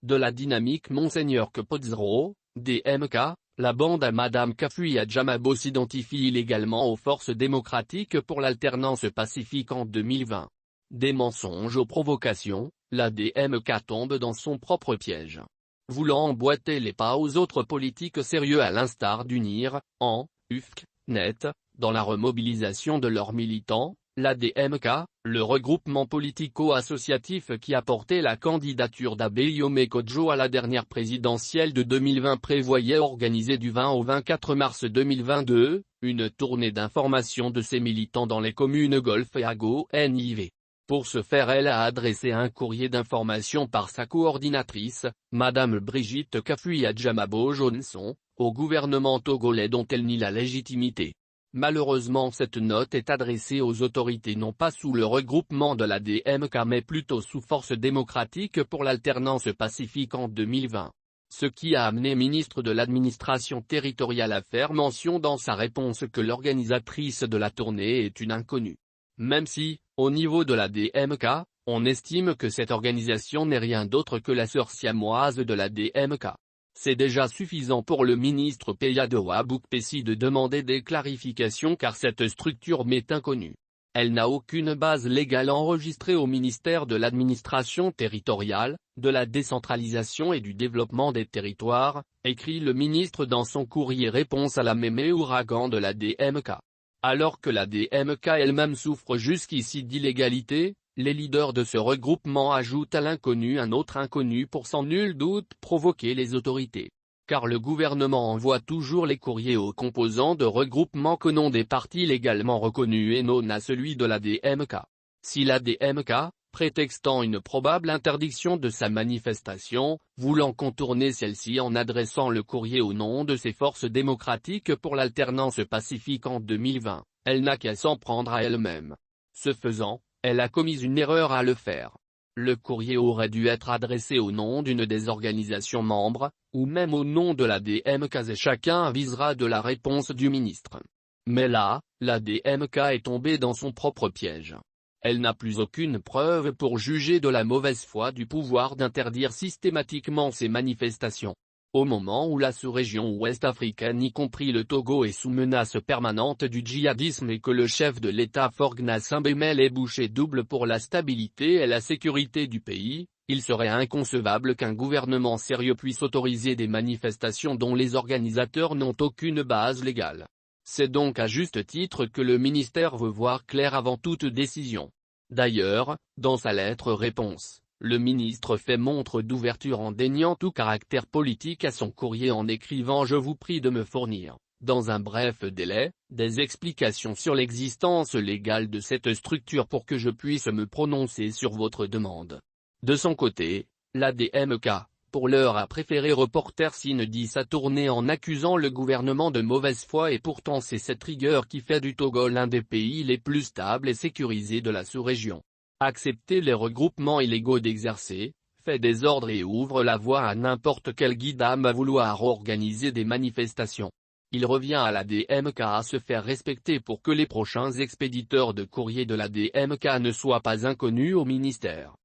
De la dynamique Monseigneur Capozzaro, DMK, la bande à Madame Kafui Adjamabo s'identifie illégalement aux forces démocratiques pour l'alternance pacifique en 2020. Des mensonges aux provocations, la DMK tombe dans son propre piège. Voulant emboîter les pas aux autres politiques sérieux à l'instar d'UNIR, en, UFC, net, dans la remobilisation de leurs militants, la DMK, le regroupement politico-associatif qui a porté la candidature d'Abeyome Kodjo à la dernière présidentielle de 2020 prévoyait organiser du 20 au 24 mars 2022, une tournée d'information de ses militants dans les communes Golfe et Ago NIV. Pour ce faire, elle a adressé un courrier d'information par sa coordinatrice, Madame Brigitte Kafui Adjamabo Johnson, au gouvernement togolais dont elle nie la légitimité. Malheureusement, cette note est adressée aux autorités non pas sous le regroupement de la DMK mais plutôt sous Force démocratique pour l'alternance pacifique en 2020. Ce qui a amené ministre de l'administration territoriale à faire mention dans sa réponse que l'organisatrice de la tournée est une inconnue. Même si, au niveau de la DMK, on estime que cette organisation n'est rien d'autre que la sœur siamoise de la DMK. C'est déjà suffisant pour le ministre Peyadewa Boukpessi de demander des clarifications car cette structure m'est inconnue. Elle n'a aucune base légale enregistrée au ministère de l'administration territoriale, de la décentralisation et du développement des territoires, écrit le ministre dans son courrier réponse à la mémé ouragan de la DMK. Alors que la DMK elle-même souffre jusqu'ici d'illégalité, les leaders de ce regroupement ajoutent à l'inconnu un autre inconnu pour sans nul doute provoquer les autorités. Car le gouvernement envoie toujours les courriers aux composants de regroupements qu'au nom des partis légalement reconnus et non à celui de la DMK. Si la DMK, prétextant une probable interdiction de sa manifestation, voulant contourner celle-ci en adressant le courrier au nom de ses forces démocratiques pour l'alternance pacifique en 2020, elle n'a qu'à s'en prendre à elle-même. Ce faisant, elle a commis une erreur à le faire. Le courrier aurait dû être adressé au nom d'une des organisations membres, ou même au nom de la DMK et chacun avisera de la réponse du ministre. Mais là, la DMK est tombée dans son propre piège. Elle n'a plus aucune preuve pour juger de la mauvaise foi du pouvoir d'interdire systématiquement ces manifestations. Au moment où la sous-région ouest-africaine y compris le Togo est sous menace permanente du djihadisme et que le chef de l'État Forgna Simbemel est bouché double pour la stabilité et la sécurité du pays, il serait inconcevable qu'un gouvernement sérieux puisse autoriser des manifestations dont les organisateurs n'ont aucune base légale. C'est donc à juste titre que le ministère veut voir clair avant toute décision. D'ailleurs, dans sa lettre réponse, le ministre fait montre d'ouverture en déniant tout caractère politique à son courrier en écrivant « Je vous prie de me fournir, dans un bref délai, des explications sur l'existence légale de cette structure pour que je puisse me prononcer sur votre demande ». De son côté, la DMK, pour l'heure a préféré reporter signe sa tournée en accusant le gouvernement de mauvaise foi et pourtant c'est cette rigueur qui fait du Togo l'un des pays les plus stables et sécurisés de la sous-région. Accepter les regroupements illégaux d'exercer, fait des ordres et ouvre la voie à n'importe quel guidame à vouloir organiser des manifestations. Il revient à la DMK à se faire respecter pour que les prochains expéditeurs de courrier de la DMK ne soient pas inconnus au ministère.